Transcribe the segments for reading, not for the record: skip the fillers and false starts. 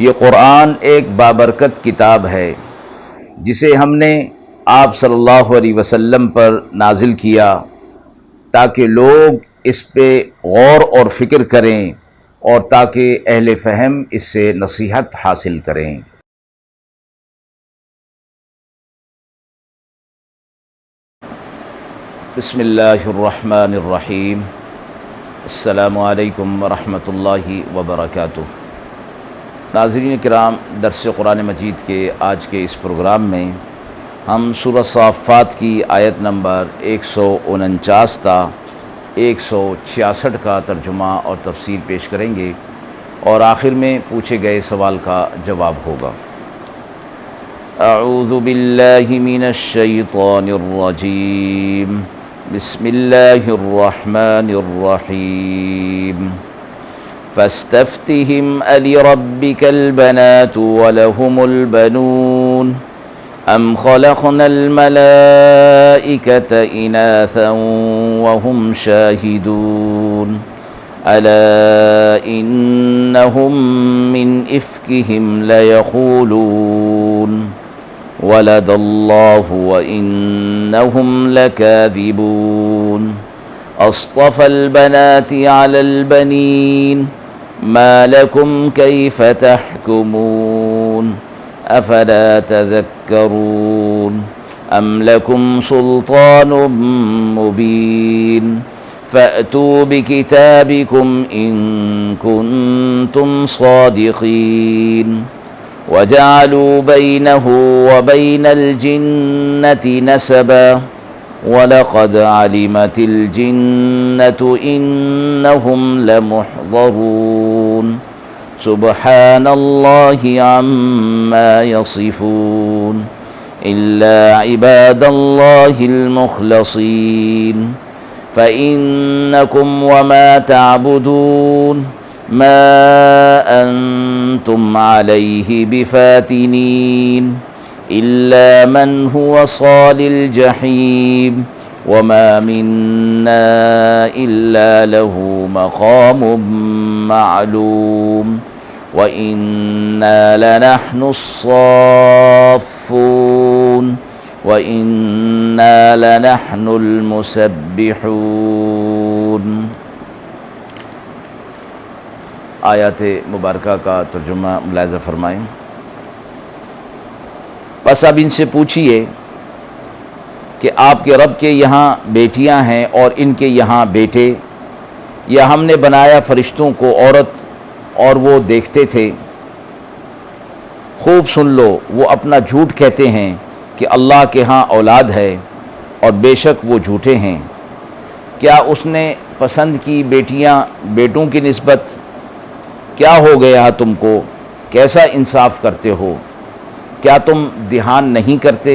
یہ قرآن ایک بابرکت کتاب ہے جسے ہم نے آپ صلی اللہ علیہ وسلم پر نازل کیا تاکہ لوگ اس پہ غور اور فکر کریں اور تاکہ اہل فہم اس سے نصیحت حاصل کریں۔ بسم اللہ الرحمن الرحیم۔ السلام علیکم ورحمۃ اللہ وبرکاتہ۔ ناظرین کرام، درس قرآن مجید کے آج کے اس پروگرام میں ہم سورہ صافات کی آیت نمبر 149 تا 166 کا ترجمہ اور تفسیر پیش کریں گے اور آخر میں پوچھے گئے سوال کا جواب ہوگا۔ اعوذ باللہ من الشیطان الرجیم، بسم اللہ الرحمن الرحیم۔ فاستفتهم ألربك البنات ولهم البنون أم خلقنا الملائكة إناثا وهم شاهدون ألا إنهم من إفكهم ليقولون ولد الله وإنهم لكاذبون أصطفى البنات على البنين ما لكم كيف تحكمون أفلا تذكرون أم لكم سلطان مبين فأتوا بكتابكم إن كنتم صادقين وجعلوا بينه وبين الجنة نسبا وَلَقَدْ عَلِمَتِ الْجِنَّةُ إِنَّهُمْ لَمُحْضَرُونَ سُبْحَانَ اللَّهِ عَمَّا يَصِفُونَ إِلَّا عِبَادَ اللَّهِ الْمُخْلَصِينَ فَإِنَّكُمْ وَمَا تَعْبُدُونَ مَا أَنْتُمْ عَلَيْهِ بِفَاتِنِينَ إلا من هو صال الجحيم وما منا إلا له مقام معلوم وإنا لنحن الصافون وإنا لنحن المسبحون۔ آیات مبارکہ کا ترجمہ ملاحظہ فرمائیں۔ بس اب ان سے پوچھئے کہ آپ کے رب کے یہاں بیٹیاں ہیں اور ان کے یہاں بیٹے، یا ہم نے بنایا فرشتوں کو عورت اور وہ دیکھتے تھے؟ خوب سن لو، وہ اپنا جھوٹ کہتے ہیں کہ اللہ کے ہاں اولاد ہے اور بے شک وہ جھوٹے ہیں۔ کیا اس نے پسند کی بیٹیاں بیٹوں کی نسبت؟ کیا ہو گیا تم کو، کیسا انصاف کرتے ہو؟ کیا تم دھیان نہیں کرتے؟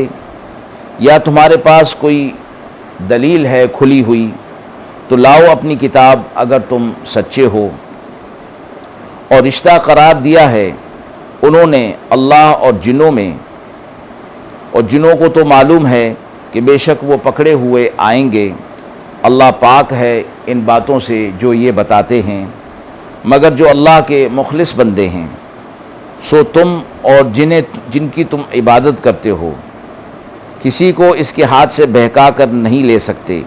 یا تمہارے پاس کوئی دلیل ہے کھلی ہوئی تو لاؤ اپنی کتاب اگر تم سچے ہو۔ اور رشتہ قرار دیا ہے انہوں نے اللہ اور جنوں میں، اور جنوں کو تو معلوم ہے کہ بے شک وہ پکڑے ہوئے آئیں گے۔ اللہ پاک ہے ان باتوں سے جو یہ بتاتے ہیں، مگر جو اللہ کے مخلص بندے ہیں سو تم اور جن کی تم عبادت کرتے ہو کسی کو اس کے ہاتھ سے بہکا کر نہیں لے سکتے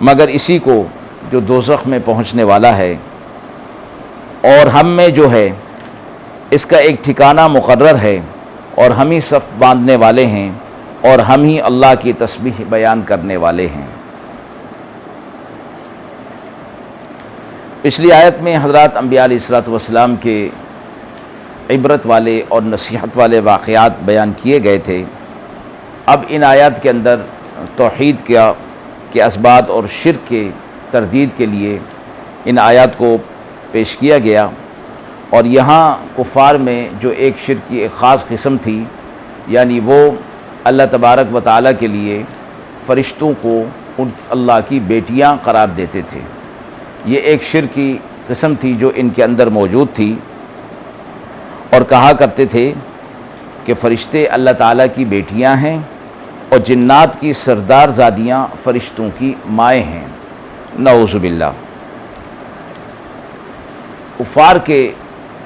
مگر اسی کو جو دوزخ میں پہنچنے والا ہے، اور ہم میں جو ہے اس کا ایک ٹھکانہ مقرر ہے، اور ہم ہی صف باندھنے والے ہیں اور ہم ہی اللہ کی تسبیح بیان کرنے والے ہیں۔ پچھلی آیت میں حضرات انبیاء علیہ السلام کے عبرت والے اور نصیحت والے واقعات بیان کیے گئے تھے۔ اب ان آیات کے اندر توحید کے اسبات اور شرک کے تردید کے لیے ان آیات کو پیش کیا گیا، اور یہاں کفار میں جو ایک شرک کی ایک خاص قسم تھی، یعنی وہ اللہ تبارک و تعالیٰ کے لیے فرشتوں کو اللہ کی بیٹیاں قرار دیتے تھے۔ یہ ایک شرک کی قسم تھی جو ان کے اندر موجود تھی، اور کہا کرتے تھے کہ فرشتے اللہ تعالیٰ کی بیٹیاں ہیں اور جنات کی سردار زادیاں فرشتوں کی مائیں ہیں، نعوذ باللہ۔ کفار کے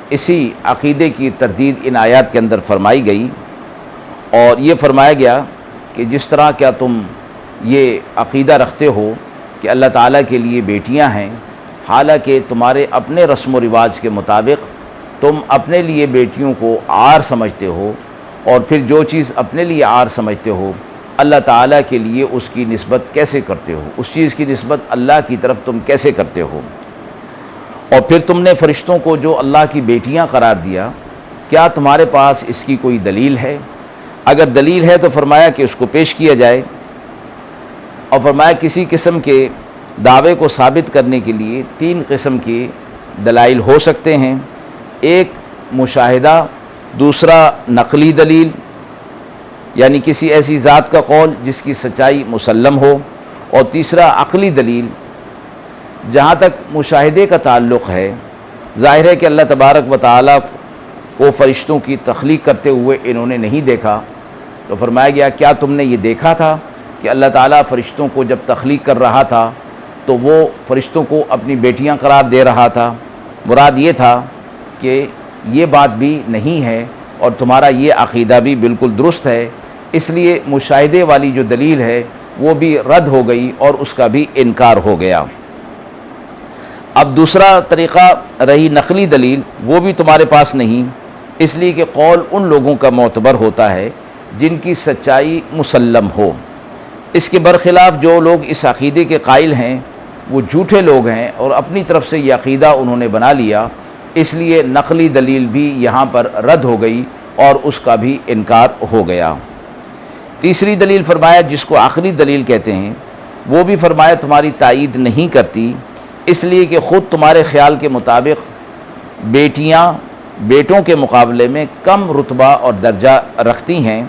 اسی عقیدے کی تردید ان آیات کے اندر فرمائی گئی، اور یہ فرمایا گیا کہ جس طرح کیا تم یہ عقیدہ رکھتے ہو کہ اللہ تعالیٰ کے لیے بیٹیاں ہیں، حالانکہ تمہارے اپنے رسم و رواج کے مطابق تم اپنے لیے بیٹیوں کو عار سمجھتے ہو، اور پھر جو چیز اپنے لیے عار سمجھتے ہو اللہ تعالیٰ کے لیے اس کی نسبت کیسے کرتے ہو، اس چیز کی نسبت اللہ کی طرف تم کیسے کرتے ہو؟ اور پھر تم نے فرشتوں کو جو اللہ کی بیٹیاں قرار دیا، کیا تمہارے پاس اس کی کوئی دلیل ہے؟ اگر دلیل ہے تو فرمایا کہ اس کو پیش کیا جائے، اور فرمایا کسی قسم کے دعوے کو ثابت کرنے کے لیے 3 قسم کے دلائل ہو سکتے ہیں، ایک مشاہدہ، دوسرا نقلی دلیل یعنی کسی ایسی ذات کا قول جس کی سچائی مسلم ہو، اور تیسرا عقلی دلیل۔ جہاں تک مشاہدے کا تعلق ہے، ظاہر ہے کہ اللہ تبارک و تعالیٰ کو فرشتوں کی تخلیق کرتے ہوئے انہوں نے نہیں دیکھا، تو فرمایا گیا کیا تم نے یہ دیکھا تھا کہ اللہ تعالیٰ فرشتوں کو جب تخلیق کر رہا تھا تو وہ فرشتوں کو اپنی بیٹیاں قرار دے رہا تھا؟ مراد یہ تھا کہ یہ بات بھی نہیں ہے اور تمہارا یہ عقیدہ بھی بالکل درست ہے، اس لیے مشاہدے والی جو دلیل ہے وہ بھی رد ہو گئی اور اس کا بھی انکار ہو گیا۔ اب دوسرا طریقہ رہی نقلی دلیل، وہ بھی تمہارے پاس نہیں، اس لیے کہ قول ان لوگوں کا معتبر ہوتا ہے جن کی سچائی مسلم ہو۔ اس کے برخلاف جو لوگ اس عقیدے کے قائل ہیں وہ جھوٹے لوگ ہیں اور اپنی طرف سے یہ عقیدہ انہوں نے بنا لیا، اس لیے نقلی دلیل بھی یہاں پر رد ہو گئی اور اس کا بھی انکار ہو گیا۔ تیسری دلیل فرمایا جس کو عقلی دلیل کہتے ہیں، وہ بھی فرمایا تمہاری تائید نہیں کرتی، اس لیے کہ خود تمہارے خیال کے مطابق بیٹیاں بیٹوں کے مقابلے میں کم رتبہ اور درجہ رکھتی ہیں۔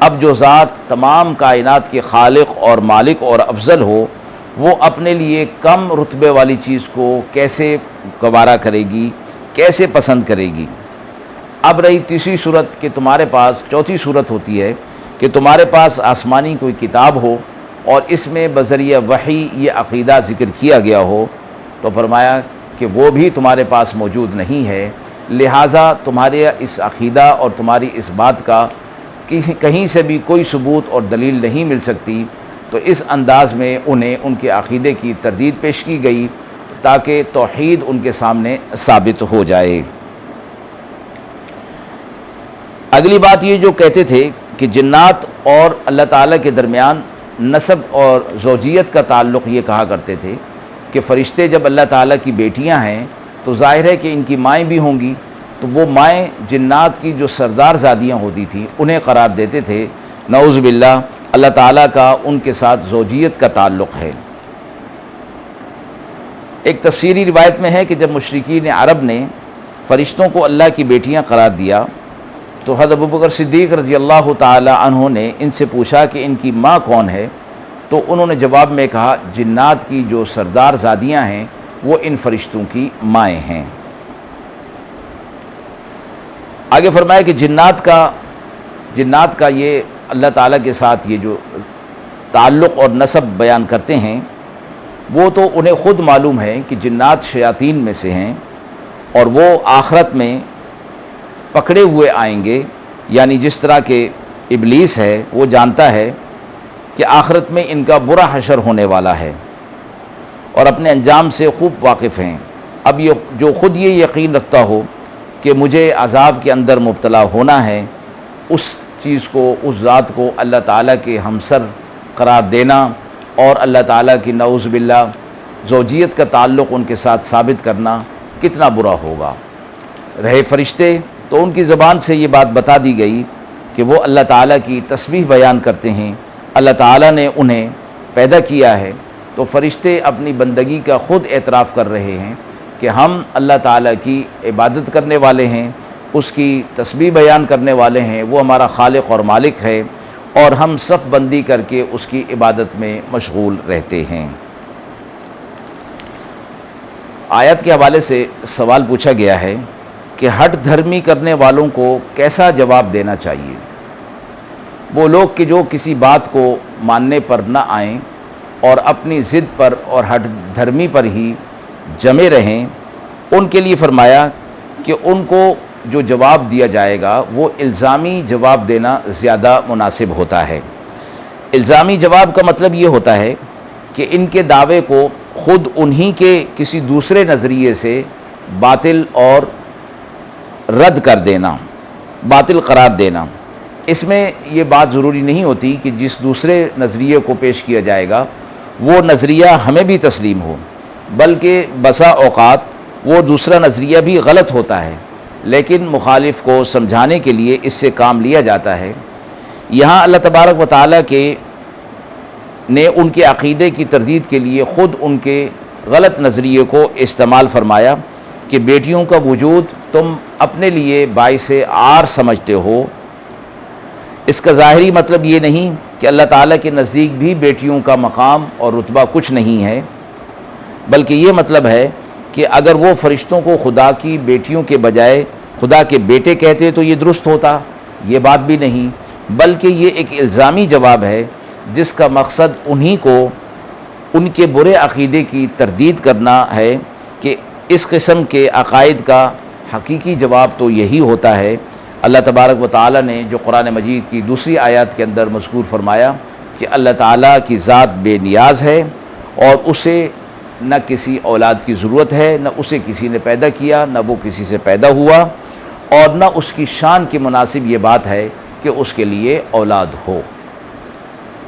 اب جو ذات تمام کائنات کے خالق اور مالک اور افضل ہو، وہ اپنے لیے کم رتبے والی چیز کو کیسے گوارا کرے گی، کیسے پسند کرے گی؟ اب رہی تیسری صورت کہ تمہارے پاس، چوتھی صورت ہوتی ہے کہ تمہارے پاس آسمانی کوئی کتاب ہو اور اس میں بذریعہ وحی یہ عقیدہ ذکر کیا گیا ہو، تو فرمایا کہ وہ بھی تمہارے پاس موجود نہیں ہے، لہٰذا تمہارے اس عقیدہ اور تمہاری اس بات کا کہیں سے بھی کوئی ثبوت اور دلیل نہیں مل سکتی۔ تو اس انداز میں انہیں ان کے عقیدے کی تردید پیش کی گئی تاکہ توحید ان کے سامنے ثابت ہو جائے۔ اگلی بات یہ جو کہتے تھے کہ جنات اور اللہ تعالیٰ کے درمیان نسب اور زوجیت کا تعلق، یہ کہا کرتے تھے کہ فرشتے جب اللہ تعالیٰ کی بیٹیاں ہیں تو ظاہر ہے کہ ان کی مائیں بھی ہوں گی، تو وہ مائیں جنات کی جو سردار زادیاں ہوتی تھیں انہیں قرار دیتے تھے۔ نعوذ باللہ، اللہ تعالیٰ کا ان کے ساتھ زوجیت کا تعلق ہے۔ ایک تفسیری روایت میں ہے کہ جب مشرکین عرب نے فرشتوں کو اللہ کی بیٹیاں قرار دیا تو حضرت ابوبکر صدیق رضی اللہ تعالی عنہ نے ان سے پوچھا کہ ان کی ماں کون ہے، تو انہوں نے جواب میں کہا جنات کی جو سردار زادیاں ہیں وہ ان فرشتوں کی مائیں ہیں۔ آگے فرمایا کہ جنات کا یہ اللہ تعالیٰ کے ساتھ یہ جو تعلق اور نسب بیان کرتے ہیں، وہ تو انہیں خود معلوم ہے کہ جنات شیاطین میں سے ہیں اور وہ آخرت میں پکڑے ہوئے آئیں گے، یعنی جس طرح کہ ابلیس ہے وہ جانتا ہے کہ آخرت میں ان کا برا حشر ہونے والا ہے اور اپنے انجام سے خوب واقف ہیں۔ اب یہ جو خود یہ یقین رکھتا ہو کہ مجھے عذاب کے اندر مبتلا ہونا ہے، اس چیز کو، اس ذات کو اللہ تعالیٰ کے ہمسر قرار دینا اور اللہ تعالیٰ کی نعوذ باللہ زوجیت کا تعلق ان کے ساتھ ثابت کرنا کتنا برا ہوگا۔ رہے فرشتے تو ان کی زبان سے یہ بات بتا دی گئی کہ وہ اللہ تعالیٰ کی تسبیح بیان کرتے ہیں، اللہ تعالیٰ نے انہیں پیدا کیا ہے، تو فرشتے اپنی بندگی کا خود اعتراف کر رہے ہیں کہ ہم اللہ تعالیٰ کی عبادت کرنے والے ہیں، اس کی تسبیح بیان کرنے والے ہیں، وہ ہمارا خالق اور مالک ہے اور ہم صف بندی کر کے اس کی عبادت میں مشغول رہتے ہیں۔ آیت کے حوالے سے سوال پوچھا گیا ہے کہ ہٹ دھرمی کرنے والوں کو کیسا جواب دینا چاہیے؟ وہ لوگ کہ جو کسی بات کو ماننے پر نہ آئیں اور اپنی ضد پر اور ہٹ دھرمی پر ہی جمے رہیں، ان کے لیے فرمایا کہ ان کو جو جواب دیا جائے گا وہ الزامی جواب دینا زیادہ مناسب ہوتا ہے۔ الزامی جواب کا مطلب یہ ہوتا ہے کہ ان کے دعوے کو خود انہی کے کسی دوسرے نظریے سے باطل اور رد کر دینا، باطل قرار دینا۔ اس میں یہ بات ضروری نہیں ہوتی کہ جس دوسرے نظریے کو پیش کیا جائے گا وہ نظریہ ہمیں بھی تسلیم ہو، بلکہ بسا اوقات وہ دوسرا نظریہ بھی غلط ہوتا ہے، لیکن مخالف کو سمجھانے کے لیے اس سے کام لیا جاتا ہے۔ یہاں اللہ تبارک و تعالیٰ نے ان کے عقیدے کی تردید کے لیے خود ان کے غلط نظریے کو استعمال فرمایا کہ بیٹیوں کا وجود تم اپنے لیے باعث عار سمجھتے ہو۔ اس کا ظاہری مطلب یہ نہیں کہ اللہ تعالیٰ کے نزدیک بھی بیٹیوں کا مقام اور رتبہ کچھ نہیں ہے، بلکہ یہ مطلب ہے کہ اگر وہ فرشتوں کو خدا کی بیٹیوں کے بجائے خدا کے بیٹے کہتے تو یہ درست ہوتا، یہ بات بھی نہیں، بلکہ یہ ایک الزامی جواب ہے جس کا مقصد انہی کو ان کے برے عقیدے کی تردید کرنا ہے کہ اس قسم کے عقائد کا حقیقی جواب تو یہی ہوتا ہے۔ اللہ تبارک و تعالیٰ نے جو قرآن مجید کی دوسری آیات کے اندر مذکور فرمایا کہ اللہ تعالیٰ کی ذات بے نیاز ہے اور اسے نہ کسی اولاد کی ضرورت ہے، نہ اسے کسی نے پیدا کیا، نہ وہ کسی سے پیدا ہوا، اور نہ اس کی شان کے مناسب یہ بات ہے کہ اس کے لیے اولاد ہو۔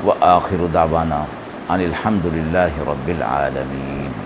وآخر دعوانا ان الحمد للہ رب العالمین۔